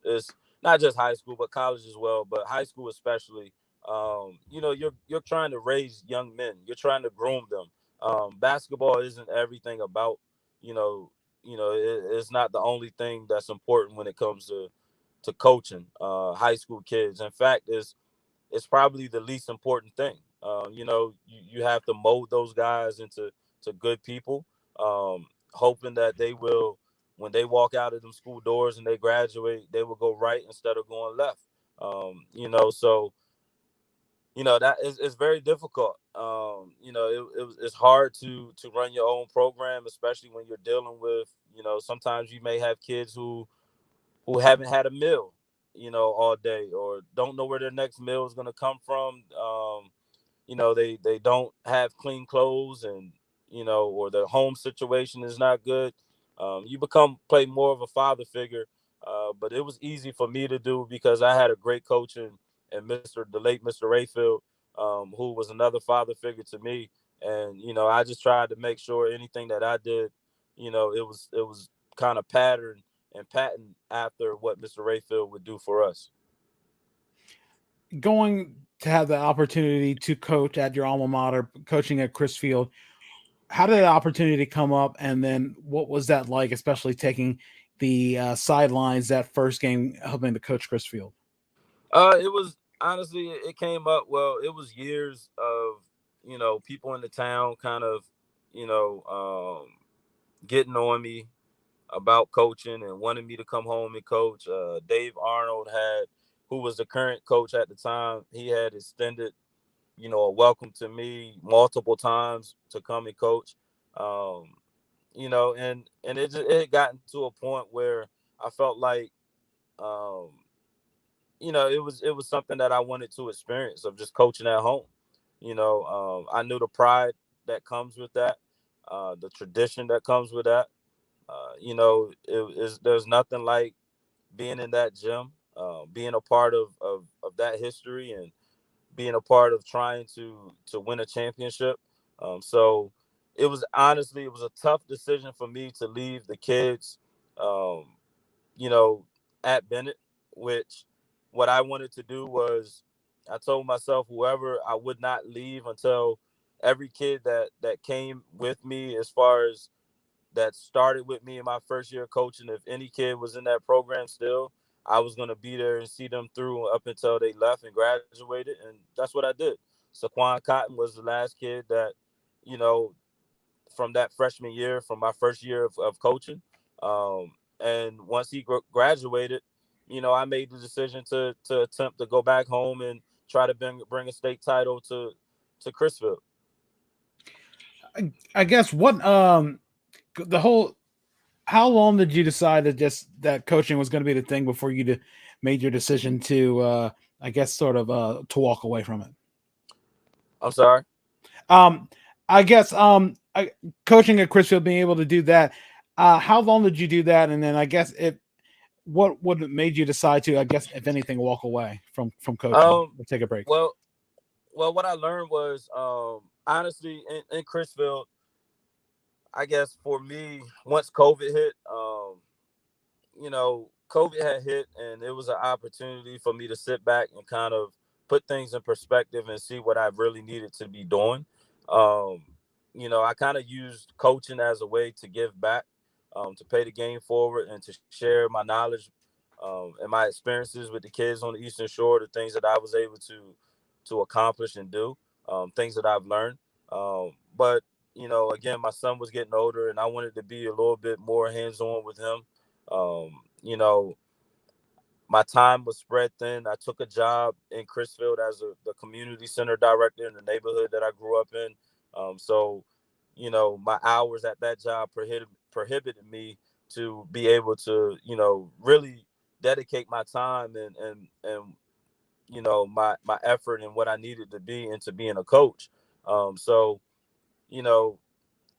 not just high school, but college as well. But high school especially, you're trying to raise young men. You're trying to groom them. Basketball isn't everything about, you know, it's not the only thing that's important when it comes to coaching high school kids. In fact, it's probably the least important thing. You have to mold those guys into good people, hoping that they will, when they walk out of them school doors and they graduate, they will go right instead of going left. So that is very difficult. It's hard to run your own program, especially when you're dealing with, sometimes you may have kids who haven't had a meal, all day, or don't know where their next meal is going to come from. They don't have clean clothes, and or their home situation is not good. You become play more of a father figure. But it was easy for me to do because I had a great coach and the late Mr. Rayfield, who was another father figure to me. And I just tried to make sure anything that I did, it was kind of patterned and patent after what Mr. Rayfield would do for us. Going to have the opportunity to coach at your alma mater, coaching at Chrisfield, how did that opportunity come up, and then what was that like, especially taking the sidelines that first game, helping to coach Chrisfield? It was honestly, it came up. Well, it was years of people in the town kind of getting on me about coaching and wanting me to come home and coach. Dave Arnold who was the current coach at the time, he had extended a welcome to me multiple times to come and coach. Um, and it had gotten to a point where I felt like um, it was something that I wanted to experience of just coaching at home. I knew the pride that comes with that, the tradition that comes with that. There's nothing like being in that gym, being a part of that history, and being a part of trying to win a championship. So it was a tough decision for me to leave the kids, um, you know, at Bennett, which what I wanted to do was I told myself whoever I would not leave until every kid that came with me, as far as that started with me in my first year of coaching, if any kid was in that program still, I was going to be there and see them through up until they left and graduated. And that's what I did. Saquon Cotton was the last kid that, you know, from that freshman year, from my first year of coaching. And once he graduated, I made the decision to attempt to go back home and try to bring a state title to Chrisville. I guess what the whole how long did you decide that just that coaching was going to be the thing before made your decision to I guess sort of to walk away from it? I'm sorry. Um, I guess coaching at Chrisfield, being able to do that. How long did you do that? And then I guess what made you decide to, I guess, if anything, walk away from coaching Um, or take a break? well, what I learned was, honestly, in Chrisville, I guess for me, once COVID hit, COVID had hit, and it was an opportunity for me to sit back and kind of put things in perspective and see what I really needed to be doing. Um, I kind of used coaching as a way to give back, to pay the game forward, and to share my knowledge, and my experiences with the kids on the Eastern Shore, the things that I was able to accomplish and do, things that I've learned. But again, my son was getting older, and I wanted to be a little bit more hands on with him. Um, you know, my time was spread thin. I took a job in Chrisfield as the community center director in the neighborhood that I grew up in. So my hours at that job prohibited me to be able to, really dedicate my time and my effort and what I needed to be into being a coach. So you know,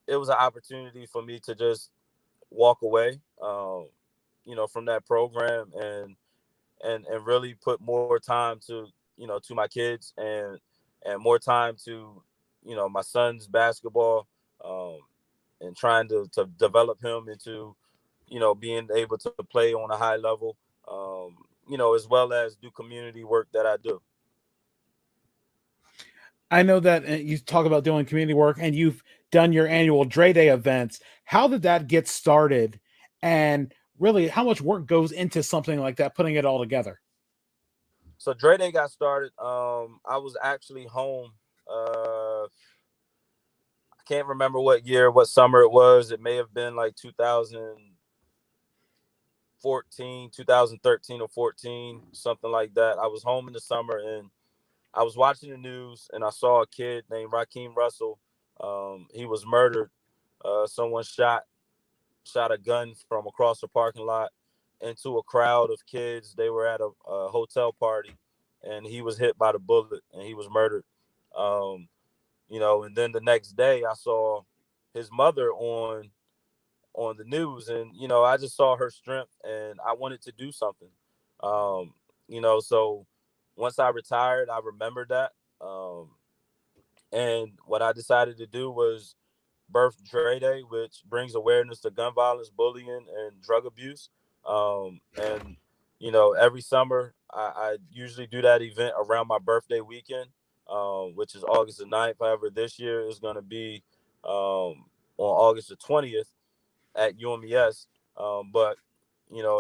it was an opportunity for me to just walk away, from that program and really put more time to my kids and more time to, my son's basketball, um, and trying to develop him into, being able to play on a high level, as well as do community work that I do. I know that you talk about doing community work and you've done your annual Dre Day events. How did that get started? And really, how much work goes into something like that, putting it all together? So Dre Day got started. I was actually home. I can't remember what year, what summer it was. It may have been like 2014, 2013 or 14, something like that. I was home in the summer and I was watching the news and I saw a kid named Raheem Russell. He was murdered. Someone shot a gun from across the parking lot into a crowd of kids. They were at a hotel party, and he was hit by the bullet, and he was murdered. Um, and then the next day, I saw his mother on the news, and I just saw her strength, and I wanted to do something. So once I retired, I remembered that. And what I decided to do was birth Dre Day, which brings awareness to gun violence, bullying, and drug abuse. And every summer I usually do that event around my birthday weekend, which is August the 9th. However, this year is going to be on August the 20th at UMES. But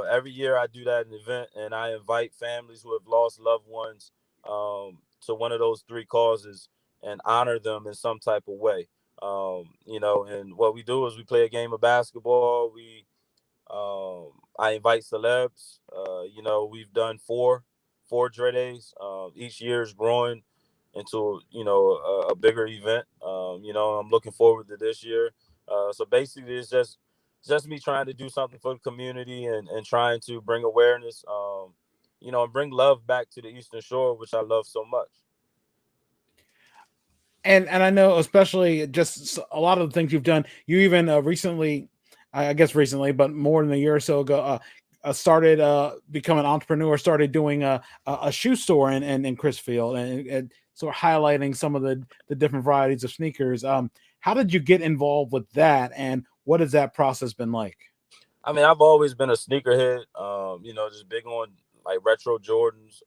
every year I do that event, and I invite families who have lost loved ones to one of those three causes and honor them in some type of way. And what we do is we play a game of basketball. I invite celebs. We've done four Dre Days. Each year is growing into a bigger event. I'm looking forward to this year. So basically, it's just me trying to do something for the community and trying to bring awareness, and bring love back to the Eastern Shore, which I love so much. And I know, especially just a lot of the things you've done. You even recently, I guess recently, but more than a year or so ago, started become an entrepreneur. Started doing a shoe store in Chrisville, and sort of highlighting some of the different varieties of sneakers. How did you get involved with that, and what has that process been like? I mean, I've always been a sneakerhead. Just big on like retro Jordans.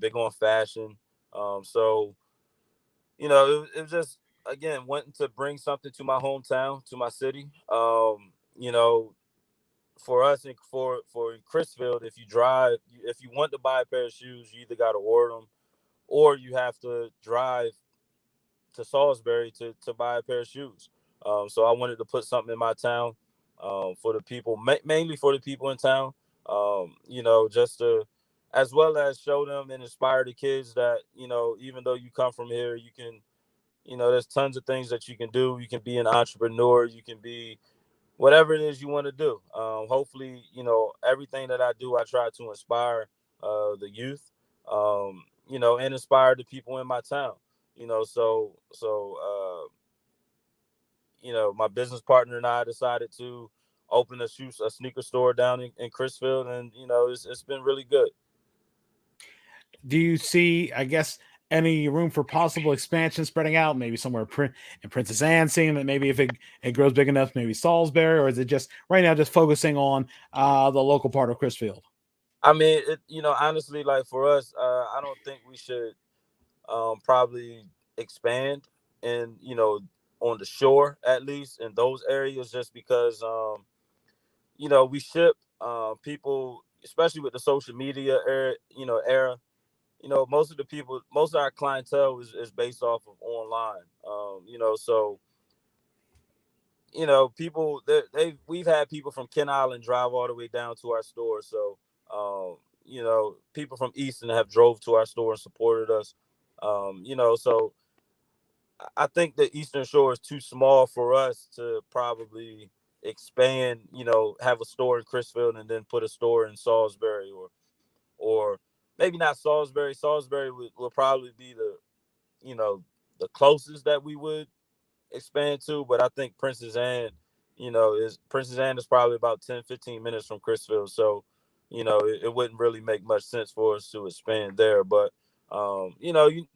Big on fashion. So it was just again wanting to bring something to my hometown, to my city. For us and for Chrisville, if you want to buy a pair of shoes, you either got to order them or you have to drive to Salisbury to buy a pair of shoes. So I wanted to put something in my town, for the people, mainly for the people in town. Just to, as well as show them and inspire the kids that even though you come from here, you can, there's tons of things that you can do. You can be an entrepreneur. You can be whatever it is you want to do. Hopefully, everything that I do, I try to inspire the youth, and inspire the people in my town. My business partner and I decided to open a sneaker store down in Chrisville, and it's been really good. Do you see, I guess, any room for possible expansion, spreading out, maybe somewhere in Princess Anne, seeing that maybe if it grows big enough, maybe Salisbury, or is it just right now just focusing on the local part of Chrisfield? I mean, honestly, like for us, I don't think we should probably expand and on the shore, at least in those areas, just because we ship people, especially with the social media era. Most of our clientele is based off of online. So people we've had people from Ken Island drive all the way down to our store. So people from Easton have drove to our store and supported us. So I think the Eastern Shore is too small for us to probably expand. Have a store in Chrisville and then put a store in Salisbury, or maybe not Salisbury. Salisbury will probably be the closest that we would expand to, but I think Princess Anne is probably about 10-15 minutes from Chrisville, so it wouldn't really make much sense for us to expand there. But you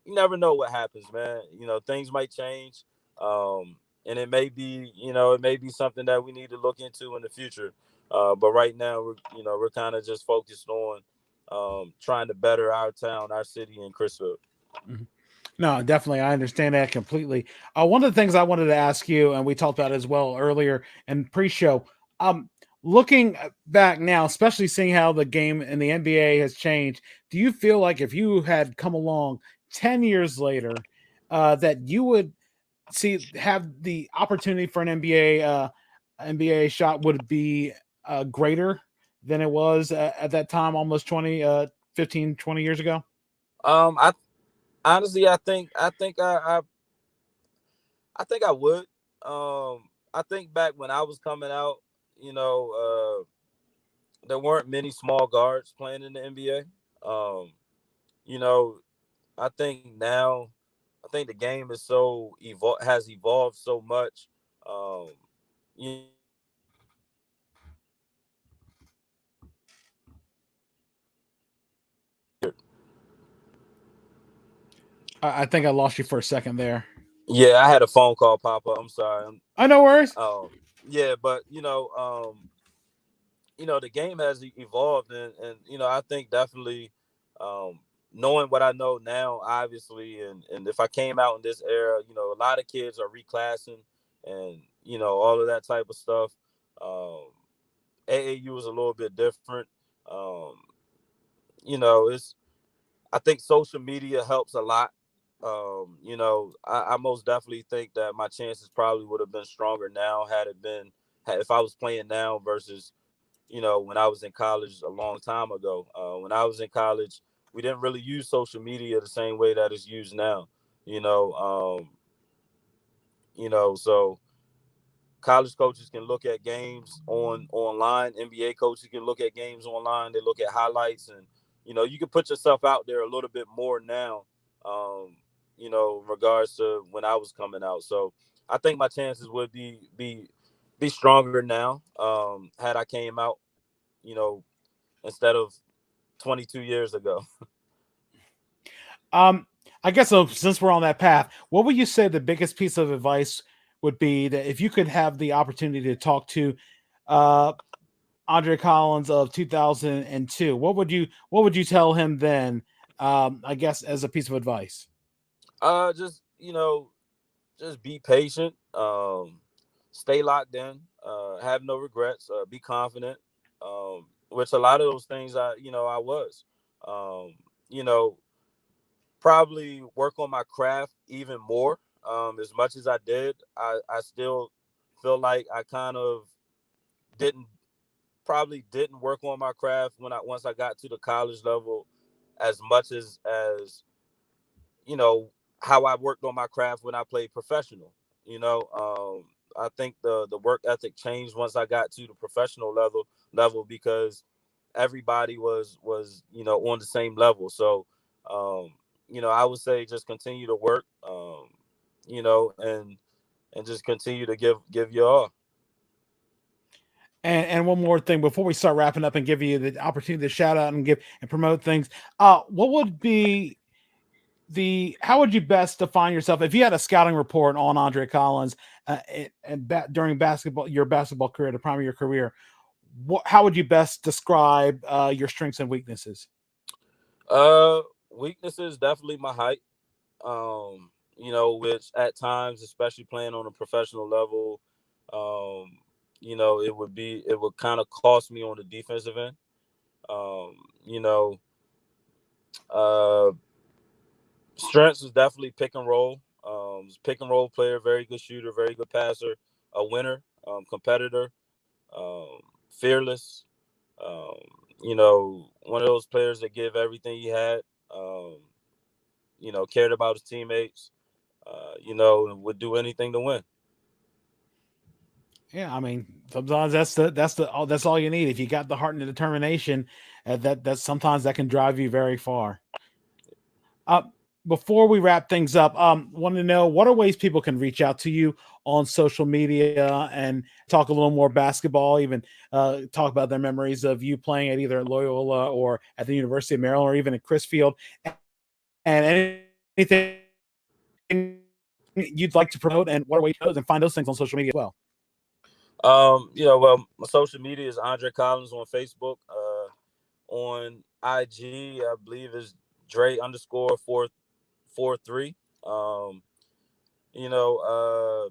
never know what happens, man. Things might change, and it may be something that we need to look into in the future. But right now, we're kind of just focused on trying to better our town, our city, in Chrisville. Mhm. No, definitely. I understand that completely. One of the things I wanted to ask you, and we talked about as well earlier in pre-show, um, looking back now, especially seeing how the game in the NBA has changed, do you feel like if you had come along 10 years later, that you would have the opportunity for an NBA shot would be greater than it was at that time, almost 20, 15, 20 years ago? I honestly, I think I would. I think back when I was coming out, you know, there weren't many small guards playing in the NBA. You know, I think now, I think the game is has evolved so much. Um, I think I lost you for a second there. yeah, I had a phone call pop up. I'm sorry. I know worries. Yeah, but the game has evolved, and I think definitely, um, knowing what I know now, obviously, and if I came out in this era, a lot of kids are reclassing, and all of that type of stuff. Um, AAU is a little bit different. Um, it's I think social media helps a lot. I most definitely think that my chances probably would have been stronger now if I was playing now versus when I was in college a long time ago. When I was in college, we didn't really use social media the same way that it's used now. You know, so college coaches can look at games online. NBA coaches can look at games online. They look at highlights, and you can put yourself out there a little bit more now. In regards to when I was coming out, so I think my chances would be stronger now. Had I came out, you know, instead of 22 years ago. Um, I guess so. Since we're on that path, what would you say the biggest piece of advice would be that if you could have the opportunity to talk to uh, Andre Collins of 2002, what would you tell him then? I guess as a piece of advice. Just just be patient. Stay locked in. Have no regrets. Be confident. Which a lot of those things I was. Um, you know, Probably work on my craft even more. As much as I did, I still feel like I kind of didn't probably didn't work on my craft once I got to the college level as much as you know how I worked on my craft when I played professional. I think the work ethic changed once I got to the professional level because everybody was on the same level. So um, I would say just continue to work, you know, and just continue to give your all. And one more thing before we start wrapping up and give you the opportunity to shout out and give and promote things. What would be how would you best define yourself if you had a scouting report on Andre Collins during your basketball career, the prime of your career? How would you best describe your strengths and weaknesses? Uh, Weaknesses definitely my height. Which at times, especially playing on a professional level, um, it would kind of cost me on the defensive end. Um, you know, uh, Strengths is definitely pick and roll. Pick and roll player, very good shooter, very good passer, a winner, competitor, fearless. Um, One of those players that give everything he had. Um, Cared about his teammates, would do anything to win. Yeah, I mean, sometimes that's all you need. If you got the heart and the determination, that sometimes that can drive you very far. Uh, Before we wrap things up, want to know what are ways people can reach out to you on social media and talk a little more basketball, even talk about their memories of you playing at either Loyola or at the University of Maryland or even at Chrisfield, and anything you'd like to promote, and what are ways to and find those things on social media as well. My social media is Andre Collins on Facebook. On IG, I believe is Dre underscore 443. You know,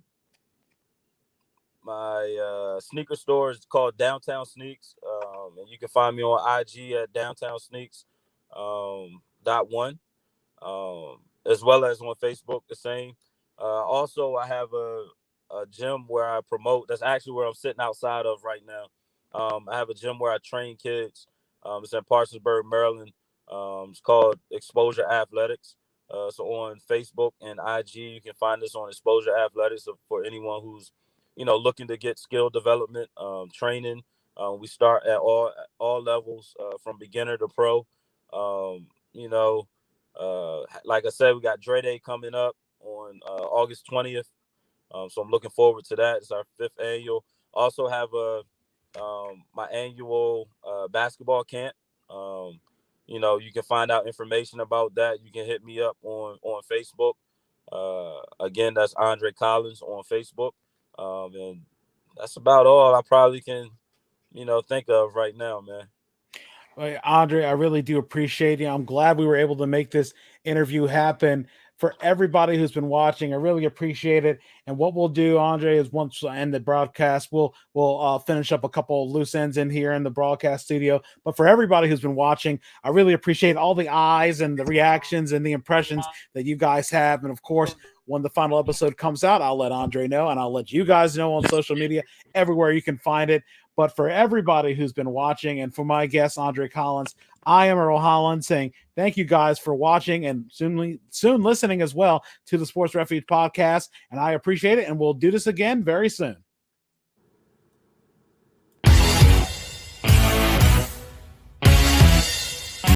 my sneaker store is called Downtown Sneaks, and you can find me on IG at Downtown Sneaks .1, as well as on Facebook the same. Also, I have a gym where I promote. That's actually where I'm sitting outside of right now. I have a gym where I train kids. It's in Parsonsburg, Maryland. It's called Exposure Athletics. So on Facebook and IG, you can find us on Exposure Athletics for anyone who's, looking to get skill development, training. We start at all levels, from beginner to pro. Like I said, we got Dre Day coming up on August 20th. So I'm looking forward to that. It's our 5th annual. Also have my annual basketball camp. You can find out information about that. You can hit me up on Facebook. Again, that's Andre Collins on Facebook. And that's about all I probably can, think of right now, man. Well, Andre, I really do appreciate you. I'm glad we were able to make this interview happen. For everybody who's been watching, I really appreciate it. And what we'll do, Andre, is once I end the broadcast, we'll finish up a couple of loose ends in here in the broadcast studio. But for everybody who's been watching, I really appreciate all the eyes and the reactions and the impressions that you guys have. And of course, when the final episode comes out, I'll let Andre know, and I'll let you guys know on social media, everywhere you can find it. But for everybody who's been watching, and for my guest, Andre Collins, I am Earl Holland saying thank you guys for watching and soon listening as well to the Sports Refuge podcast. And I appreciate it. And we'll do this again very soon.